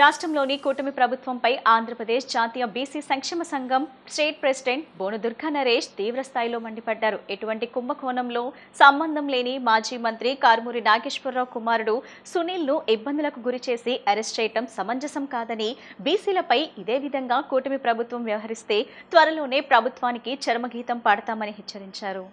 రాష్ట్రంలోని కూటమి ప్రభుత్వంపై ఆంధ్రప్రదేశ్ జాతీయ బీసీ సంక్షేమ సంఘం స్టేట్ ప్రెసిడెంట్ బోనుదుర్గా నరేష్ తీవ్రస్థాయిలో మండిపడ్డారు. ఎటువంటి కుంభకోణంలో సంబంధం లేని మాజీ మంత్రి కారుమూరి నాగేశ్వరరావు కుమారుడు సునీల్ను ఇబ్బందులకు గురిచేసి అరెస్ట్ చేయడం సమంజసం కాదని, బీసీలపై ఇదే విధంగా కూటమి ప్రభుత్వం వ్యవహరిస్తే త్వరలోనే ప్రభుత్వానికి చరమగీతం పాడతామని హెచ్చరించారు.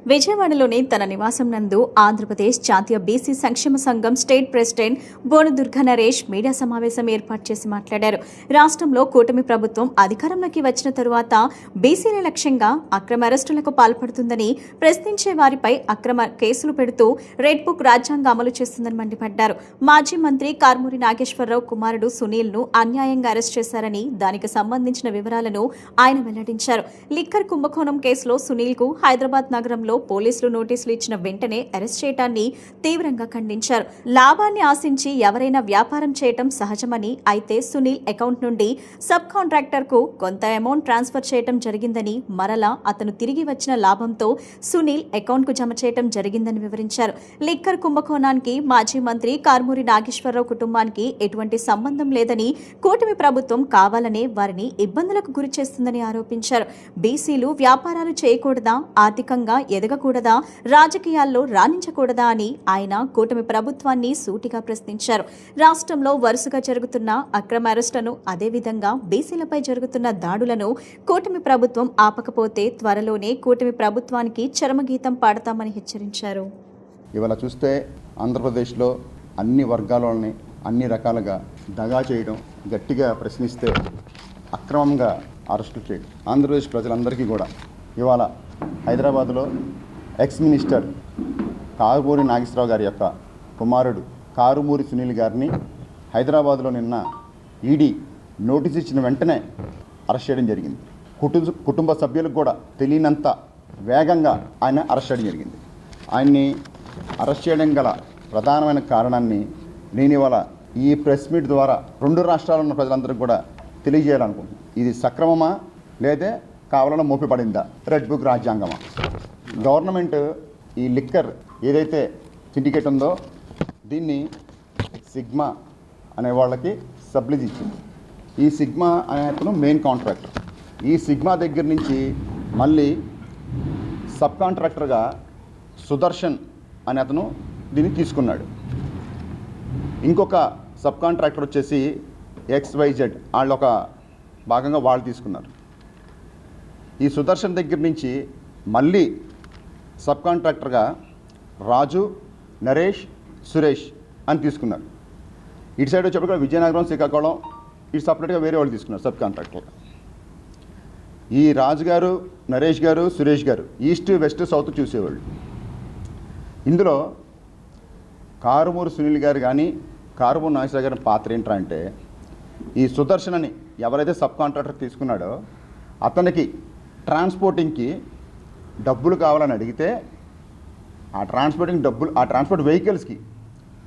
విజయవాడలోని తన నివాసం నందు ఆంధ్రప్రదేశ్ జాతీయ బీసీ సంక్షేమ సంఘం స్టేట్ ప్రెసిడెంట్ బోనుదుర్గా నరేష్ మీడియా సమావేశం ఏర్పాటు చేసి మాట్లాడారు. రాష్ట్రంలో కూటమి ప్రభుత్వం అధికారంలోకి వచ్చిన తరువాత బీసీల లక్ష్యంగా అక్రమ అరెస్టులకు పాల్పడుతుందని, ప్రశ్నించే వారిపై అక్రమ కేసులు పెడుతూ రెడ్ బుక్ రాజ్యాంగం అమలు చేస్తుందని మండిపడ్డారు. మాజీ మంత్రి కారుమూరి నాగేశ్వరరావు కుమారుడు సునీల్ను అన్యాయంగా అరెస్ట్ చేశారని, దానికి సంబంధించిన వివరాలను ఆయన వెల్లడించారు. లిక్కర్ కుంభకోణం కేసులో సునీల్కు హైదరాబాద్ నగరంలో పోలీసులు నోటీసులు ఇచ్చిన వెంటనే అరెస్ట్ చేయడాన్ని తీవ్రంగా ఖండించారు. లాభాన్ని ఆశించి ఎవరైనా వ్యాపారం చేయటం సహజమని, అయితే సునీల్ అకౌంట్ నుండి సబ్ కాంట్రాక్టర్ కు కొంత అమౌంట్ ట్రాన్స్ఫర్ చేయటం జరిగిందని, మరలా అతను తిరిగి వచ్చిన లాభంతో సునీల్ అకౌంట్ కు జమ చేయటం జరిగిందని వివరించారు. లిక్కర్ కుంభకోణానికి మాజీ మంత్రి కారుమూరి నాగేశ్వరరావు కుటుంబానికి ఎటువంటి సంబంధం లేదని, కూటమి ప్రభుత్వం కావాలనే వారిని ఇబ్బందులకు గురి చేస్తుందని ఆరోపించారు. బీసీలు వ్యాపారాలు చేయకూడదా, ఆర్థికంగా ఎదగకూడదా, రాజకీయాల్లో రాణించకూడదా అని ఆయన కూటమి ప్రభుత్వాన్ని సూటిగా ప్రశ్నించారు. రాష్ట్రంలో వరుసగా జరుగుతున్న అక్రమ అరెస్టులను, అదేవిధంగా బీసీలపై జరుగుతున్న దాడులను కూటమి ప్రభుత్వం ఆపకపోతే త్వరలోనే కూటమి ప్రభుత్వానికి చరమగీతం పాడతామని హెచ్చరించారు. ఇవాళ చూస్తే ఆంధ్రప్రదేశ్లో అన్ని వర్గాలని అన్ని రకాలుగా దగా చేయడం, గట్టిగా ప్రశ్నిస్తే అక్రమంగా అరెస్టు చేయడం, ఆంధ్రప్రదేశ్ ప్రజలందరికీ కూడా ఇవాళ హైదరాబాద్లో ఎక్స్ మినిస్టర్ కారుమూరి నాగేశ్వరరావు గారి యొక్క కుమారుడు కారుమూరి సునీల్ గారిని హైదరాబాద్లో నిన్న ఈడీ నోటీస్ ఇచ్చిన వెంటనే అరెస్ట్ చేయడం జరిగింది. కుటుంబ సభ్యులకు కూడా తెలియనంత వేగంగా ఆయన అరెస్ట్ చేయడం జరిగింది. ఆయన్ని అరెస్ట్ చేయడం గల ప్రధానమైన కారణాన్ని నేను ఇవాళ ఈ ప్రెస్ మీట్ ద్వారా రెండు రాష్ట్రాల్లో ఉన్న ప్రజలందరికీ కూడా తెలియజేయాలనుకుంటున్నాను. ఇది సక్రమమా లేదా కావాలన్నా మోపిపడిందా, రెడ్ బుక్ రాజ్యాంగమా? గవర్నమెంట్ ఈ లిక్కర్ ఏదైతే సిండికేట్ ఉందో దీన్ని సిగ్మా అనే వాళ్ళకి సబ్లీజ్ ఇచ్చింది. ఈ సిగ్మా అనే అతను మెయిన్ కాంట్రాక్టర్. ఈ సిగ్మా దగ్గర నుంచి మళ్ళీ సబ్ కాంట్రాక్టర్గా సుదర్శన్ అనే అతను దీన్ని తీసుకున్నాడు. ఇంకొక సబ్ కాంట్రాక్టర్ వచ్చేసి XYZ వాళ్ళు ఒక భాగంగా వాళ్ళు తీసుకున్నారు. ఈ సుదర్శన్ దగ్గర నుంచి మళ్ళీ సబ్ కాంట్రాక్టర్గా రాజు, నరేష్, సురేష్ అని తీసుకున్నారు. ఇటు సైడ్ వచ్చేప్పుడు విజయనగరం, శ్రీకాకుళం ఇటు సపరేట్గా వేరే వాళ్ళు తీసుకున్నారు సబ్ కాంట్రాక్టర్గా. ఈ రాజు గారు, నరేష్ గారు, సురేష్ గారు ఈస్ట్, వెస్ట్, సౌత్ చూసేవాళ్ళు. ఇందులో కారుమూరి సునీల్ గారు కానీ కారుమూరి నాగేశ్వరరావు గారి పాత్ర ఏంట్రా అంటే, ఈ సుదర్శన్ అని ఎవరైతే సబ్ కాంట్రాక్టర్ తీసుకున్నాడో అతనికి ట్రాన్స్పోర్టింగ్కి డబ్బులు కావాలని అడిగితే ఆ ట్రాన్స్పోర్ట్ వెహికల్స్కి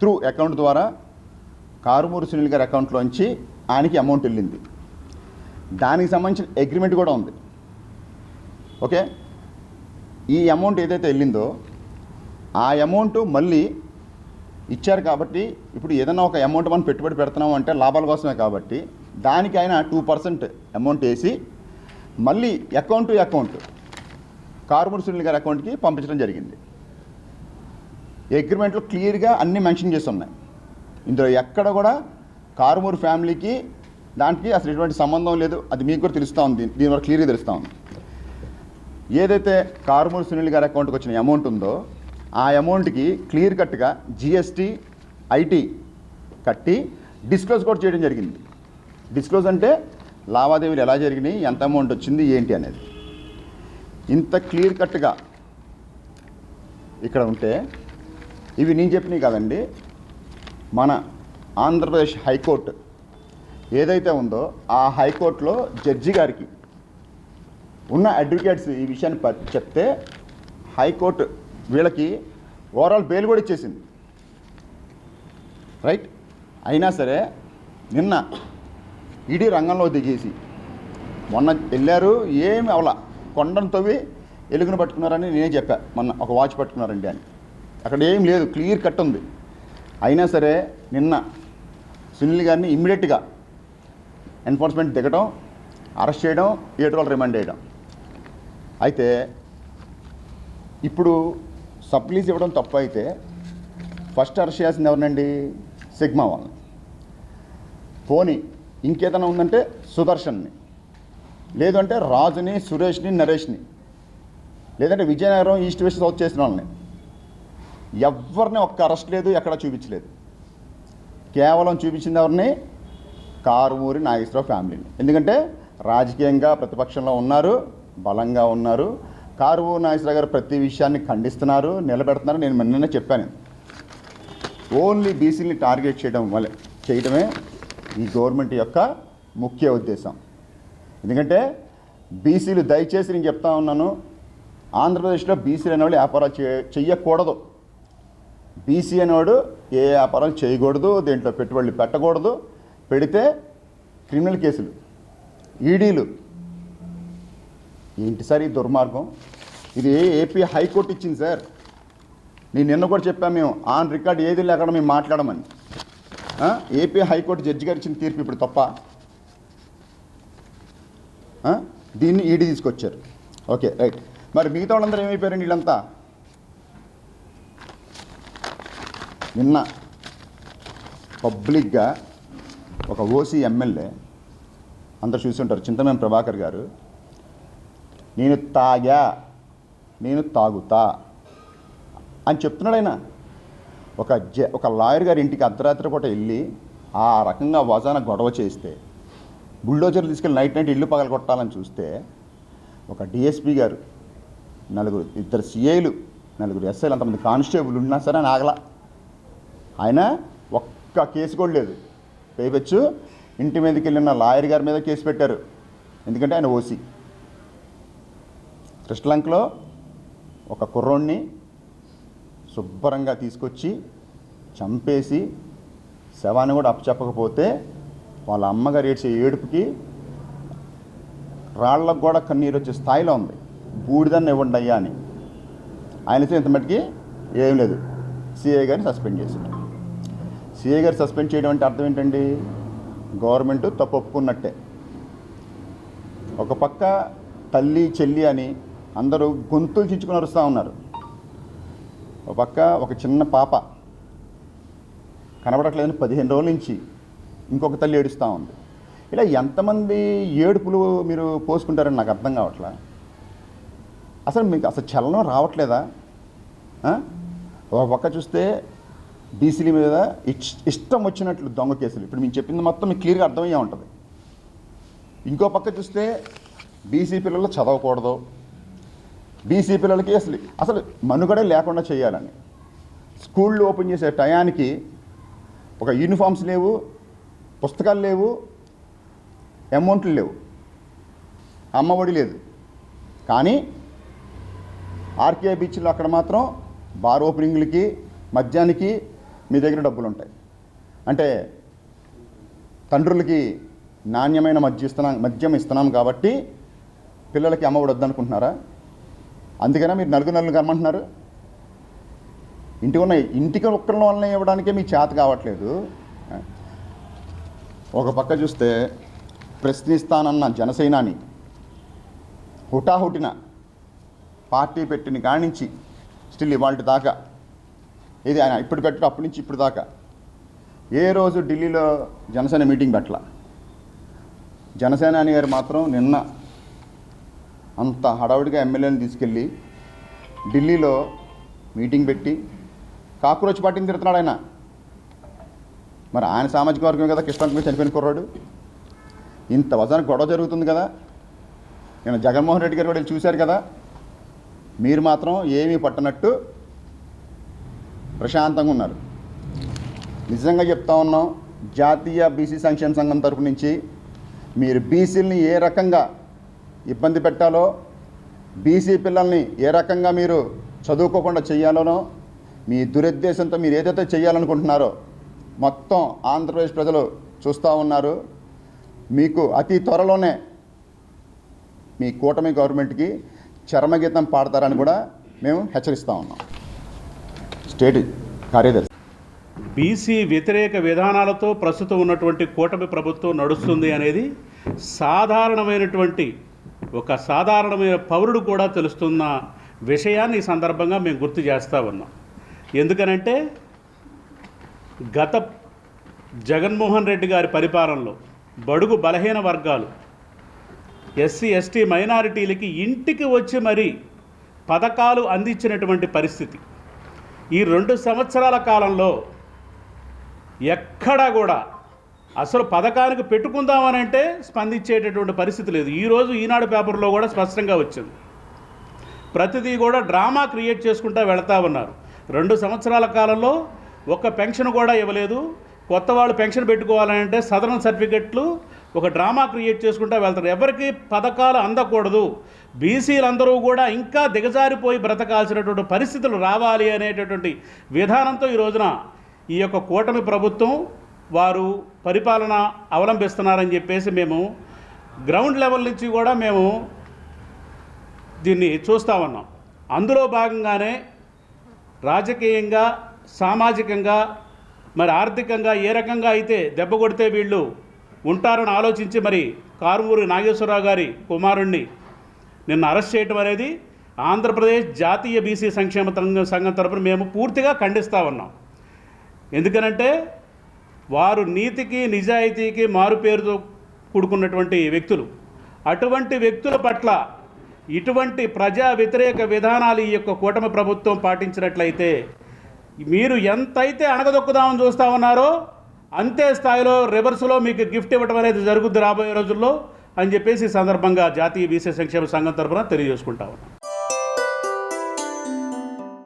త్రూ అకౌంట్ ద్వారా కారుమూరి సునీల్ గారి అకౌంట్లోంచి ఆయనకి అమౌంట్ వెళ్ళింది. దానికి సంబంధించిన అగ్రిమెంట్ కూడా ఉంది. ఓకే, ఈ అమౌంట్ ఏదైతే వెళ్ళిందో ఆ అమౌంట్ మళ్ళీ ఇచ్చారు కాబట్టి ఇప్పుడు ఏదైనా ఒక అమౌంట్ మనం పెట్టుబడి పెడుతున్నాం అంటే లాభాల కోసమే కాబట్టి దానికి ఆయన 2% అమౌంట్ వేసి మళ్ళీ account to account Karumuri Sunil గారి అకౌంట్కి పంపించడం జరిగింది. అగ్రిమెంట్లో క్లియర్గా అన్నీ మెన్షన్ చేసి ఉన్నాయి. ఇందులో ఎక్కడ కూడా కారుమూరి ఫ్యామిలీకి దానికి అసలు ఎటువంటి సంబంధం లేదు. అది మీకు కూడా తెలుస్తూ ఉంది, దీనివల్ల క్లియర్గా తెలుస్తూ ఉంది. ఏదైతే కారుమూరి సునీల్ గారి అకౌంట్కి వచ్చిన అమౌంట్ ఉందో ఆ అమౌంట్కి క్లియర్ కట్గా GST, IT కట్టి డిస్క్లోజ్ కూడా చేయడం జరిగింది. డిస్క్లోజ్ అంటే లావాదేవీలు ఎలా జరిగినాయి, ఎంత అమౌంట్ వచ్చింది ఏంటి అనేది ఇంత క్లియర్ కట్గా ఇక్కడ ఉంటే, ఇవి నేను చెప్పినవి కాదండి, మన ఆంధ్రప్రదేశ్ హైకోర్టు ఏదైతే ఉందో ఆ హైకోర్టులో జడ్జి గారికి ఉన్న అడ్వకేట్స్ ఈ విషయాన్ని చెప్తే హైకోర్టు వీళ్ళకి ఓవరాల్ బెయిల్ కూడా ఇచ్చేసింది. రైట్, అయినా సరే నిన్న ఈడీ రంగంలో దిగేసి మొన్న వెళ్ళారు, ఏమి అవలా, కొండను తవ్వి ఎలుగును పట్టుకున్నారని నేనే చెప్పా. మొన్న ఒక వాచ్ పట్టుకున్నారండి అని, అక్కడ ఏం లేదు, క్లియర్ కట్ ఉంది. అయినా సరే నిన్న సునీల్ గారిని ఇమ్మీడియట్గా ఎన్ఫోర్స్మెంట్ దిగడం, అరెస్ట్ చేయడం, 7 రోజులు రిమాండ్ చేయడం. అయితే ఇప్పుడు సబ్లీజ్ ఇవ్వడం తప్పు అయితే ఫస్ట్ అరెస్ట్ చేయాల్సింది ఎవరినండి? సిగ్మా వాళ్ళని. పోనీ ఇంకేదైనా ఉందంటే సుదర్శన్ని, లేదంటే రాజుని, సురేష్ని, నరేష్ని, లేదంటే విజయనగరం ఈస్ట్ వెస్ట్ సౌత్ చేసిన వాళ్ళని. ఎవరిని ఒక్క అరెస్ట్ లేదు, ఎక్కడ చూపించలేదు. కేవలం చూపించింది ఎవరిని? కారుమూరి నాగేశ్వరరావు ఫ్యామిలీని. ఎందుకంటే రాజకీయంగా ప్రతిపక్షంలో ఉన్నారు, బలంగా ఉన్నారు. కారుమూరి నాగేశ్వరరావు గారు ప్రతి విషయాన్ని ఖండిస్తున్నారు, నిలబెడుతున్నారు. నేను మొన్ననే చెప్పాను, ఓన్లీ బీసీని టార్గెట్ చేయడమే ఈ గవర్నమెంట్ యొక్క ముఖ్య ఉద్దేశం. ఎందుకంటే బీసీలు, దయచేసి నేను చెప్తా ఉన్నాను, ఆంధ్రప్రదేశ్లో బీసీలు అనేవాళ్ళు వ్యాపారాలు చెయ్యకూడదు. బీసీ అనేవాడు ఏ వ్యాపారాలు చేయకూడదు, దేంట్లో పెట్టుబడులు పెట్టకూడదు. పెడితే క్రిమినల్ కేసులు, ఈడీలు. ఏంటి సార్ ఈ దుర్మార్గం? ఇది ఏపీ హైకోర్టు ఇచ్చింది సార్. నేను నిన్న కూడా చెప్పాను, మేము ఆన్ రికార్డ్ ఏది లేకుండా మేము మాట్లాడమని. ఏపీ హైకోర్టు జడ్జి గారు ఇచ్చిన తీర్పు ఇప్పుడు తప్ప? దీన్ని ఈడీ తీసుకొచ్చారు. Okay, right. మరి మిగతా వాళ్ళందరూ ఏమైపోయారండి? వీళ్ళంతా నిన్న పబ్లిక్గా ఒక ఓసీ ఎమ్మెల్యే, అందరు చూస్తుంటారు, చింతమనేని ప్రభాకర్ గారు, నేను తాగుతా అని చెప్తున్నాడు. ఆయన ఒక లాయర్ గారి ఇంటికి అర్ధరాత్రి పూట వెళ్ళి ఆ రకంగా వజాన గొడవ చేస్తే, బుల్డోజర్లు తీసుకెళ్ళి నైట్ ఇల్లు పగలగొట్టాలని చూస్తే, ఒక డిఎస్పీ గారు, 2 సిఐలు, 4 ఎస్ఐలు, అంతమంది కానిస్టేబుల్ ఉన్నా సరే ఆయన ఆగల. ఆయన ఒక్క కేసు కూడా లేదు. పైపెచ్చు ఇంటి మీదకి వెళ్ళిన లాయర్ గారి మీద కేసు పెట్టారు. ఎందుకంటే ఆయన ఓసీ. కృష్ణలంకలో ఒక కుర్రోడిని శుభ్రంగా తీసుకొచ్చి చంపేసి శవాన్ని కూడా అప్పచెప్పకపోతే వాళ్ళ అమ్మగారు ఏడ్చే ఏడుపుకి రాళ్లకు కూడా కన్నీరు వచ్చే స్థాయిలో ఉంది. బూడిదాన్ని ఇవ్వండి అయ్యా అని. ఆయనతో ఇంత మటుకి ఏం లేదు, సిఐ గారిని సస్పెండ్ చేశారు. సిఐ గారు సస్పెండ్ చేయడం అంటే అర్థం ఏంటండి? గవర్నమెంట్ తప్పు ఒప్పుకున్నట్టే. ఒక పక్క తల్లి చెల్లి అని అందరూ గొంతులు చించుకుని అరుస్తూ ఉన్నారు. ఒక పక్క ఒక చిన్న పాప కనబడట్లేదని 15 రోజుల నుంచి ఇంకొక తల్లి ఏడుస్తూ ఉంది. ఇలా ఎంతమంది ఏడుపులు మీరు పోసుకుంటారని నాకు అర్థం కావట్లా. అసలు మీకు అసలు చలనం రావట్లేదా? ఒక పక్క చూస్తే బీసీల మీద ఇష్టం వచ్చినట్లు దొంగ కేసులు. ఇప్పుడు మేము చెప్పింది మొత్తం మీకు క్లియర్గా అర్థమయ్యే ఉంటుంది. ఇంకో పక్క చూస్తే బీసీ పిల్లలు చదవకూడదు, బీసీ పిల్లలకి అసలు మనుగడే లేకుండా చేయాలని స్కూళ్ళు ఓపెన్ చేసే టయానికి ఒక యూనిఫామ్స్ లేవు, పుస్తకాలు లేవు, అమౌంట్లు లేవు, అమ్మఒడి లేదు. కానీ ఆర్కే బీచ్లో అక్కడ మాత్రం బార్ ఓపెనింగ్లకి, మద్యానికి మీ దగ్గర డబ్బులు ఉంటాయి. అంటే తండ్రులకి నాణ్యమైన మద్యం ఇస్తున్నాం కాబట్టి పిల్లలకి అమ్మఒడి వద్దనుకుంటున్నారా? అందుకనే మీరు నలుగురు కమ్మంటున్నారు. ఇంటికి ఒక్కరి వలన ఇవ్వడానికే మీ చేత కావట్లేదు. ఒక పక్క చూస్తే ప్రశ్నిస్తానన్న జనసేనాని హుటాహుటిన పార్టీ పెట్టిన కాడి నుంచి స్టిల్ ఇవాళ దాకా, ఇది ఆయన ఇప్పుడు పెట్టడం అప్పటి నుంచి ఇప్పుడు దాకా ఏ రోజు ఢిల్లీలో జనసేన మీటింగ్ పెట్టాల. జనసేనాని గారు మాత్రం నిన్న అంత హడావుడిగా ఎమ్మెల్యేని తీసుకెళ్ళి ఢిల్లీలో మీటింగ్ పెట్టి కాక్రోచ్ పార్టీని తిడుతున్నాడు ఆయన. మరి ఆయన సామాజిక వర్గం కదా కృష్ణాంక చనిపోయిన కుర్రాడు. ఇంత వజానికి గొడవ జరుగుతుంది కదా. నేను జగన్మోహన్ రెడ్డి గారు కూడా చూశారు కదా. మీరు మాత్రం ఏమీ పట్టనట్టు ప్రశాంతంగా ఉన్నారు. నిజంగా చెప్తా ఉన్నాం, జాతీయ బీసీ సంక్షేమ సంఘం తరపు నుంచి మీరు బీసీలని ఏ రకంగా ఇబ్బంది పెట్టాలో, బీసీ పిల్లల్ని ఏ రకంగా మీరు చదువుకోకుండా చేయాలనో, మీ దురుద్దేశంతో మీరు ఏదైతే చేయాలనుకుంటున్నారో మొత్తం ఆంధ్రప్రదేశ్ ప్రజలు చూస్తూ ఉన్నారు. మీకు అతి త్వరలోనే మీ కూటమి గవర్నమెంట్కి చరమగీతం పాడతారని కూడా మేము హెచ్చరిస్తూ ఉన్నాం. స్టేట్ కార్యదర్శి బీసీ వ్యతిరేక విధానాలతో ప్రస్తుతం ఉన్నటువంటి కూటమి ప్రభుత్వం నడుస్తుంది అనేది ఒక సాధారణమైన పౌరుడు కూడా తెలుస్తున్న విషయాన్ని ఈ సందర్భంగా మేము గుర్తు చేస్తూ ఉన్నాం. ఎందుకనంటే గత జగన్మోహన్ రెడ్డి గారి పరిపాలనలో బడుగు బలహీన వర్గాలు, ఎస్సీ ఎస్టీ మైనారిటీలకి ఇంటికి వచ్చి మరీ పథకాలు అందించినటువంటి పరిస్థితి. ఈ 2 సంవత్సరాల కాలంలో ఎక్కడా కూడా అసలు పథకానికి పెట్టుకుందామనంటే స్పందించేటటువంటి పరిస్థితి లేదు. ఈరోజు ఈనాడు పేపర్లో కూడా స్పష్టంగా వచ్చింది. ప్రతిదీ కూడా డ్రామా క్రియేట్ చేసుకుంటూ వెళతా ఉన్నారు. 2 సంవత్సరాల కాలంలో ఒక్క పెన్షన్ కూడా ఇవ్వలేదు. కొత్త వాళ్ళు పెన్షన్ పెట్టుకోవాలంటే సదరన్ సర్టిఫికెట్లు ఒక డ్రామా క్రియేట్ చేసుకుంటూ వెళ్తారు. ఎవరికి పథకాలు అందకూడదు, బీసీలందరూ కూడా ఇంకా దిగజారిపోయి బ్రతకాల్సినటువంటి పరిస్థితులు రావాలి అనేటటువంటి విధానంతో ఈ రోజున ఈ యొక్క కూటమి ప్రభుత్వం వారు పరిపాలన అవలంబిస్తున్నారని చెప్పేసి మేము గ్రౌండ్ లెవెల్ నుంచి కూడా మేము దీన్ని చూస్తూ ఉన్నాం. అందులో భాగంగానే రాజకీయంగా, సామాజికంగా, మరి ఆర్థికంగా ఏ రకంగా అయితే దెబ్బ కొడితే వీళ్ళు ఉంటారని ఆలోచించి మరి కారుమూరి నాగేశ్వరరావు గారి కుమారుణ్ణి నిన్న అరెస్ట్ చేయటం అనేది ఆంధ్రప్రదేశ్ జాతీయ బీసీ సంక్షేమ సంఘం తరపున మేము పూర్తిగా ఖండిస్తూ ఉన్నాం. ఎందుకనంటే వారు నీతికి నిజాయితీకి మారుపేరుతో కూడుకున్నటువంటి వ్యక్తులు. అటువంటి వ్యక్తుల పట్ల ఇటువంటి ప్రజా వ్యతిరేక విధానాలు ఈ యొక్క కూటమి ప్రభుత్వం పాటించినట్లయితే మీరు ఎంతైతే అణగదొక్కుదామని చూస్తూ ఉన్నారో అంతే స్థాయిలో రివర్స్లో మీకు గిఫ్ట్ ఇవ్వడం అనేది జరుగుద్ది రాబోయే రోజుల్లో అని చెప్పేసి ఈ సందర్భంగా జాతీయ బీసీ సంక్షేమ సంఘం తరపున తెలియజేసుకుంటా ఉన్నాం.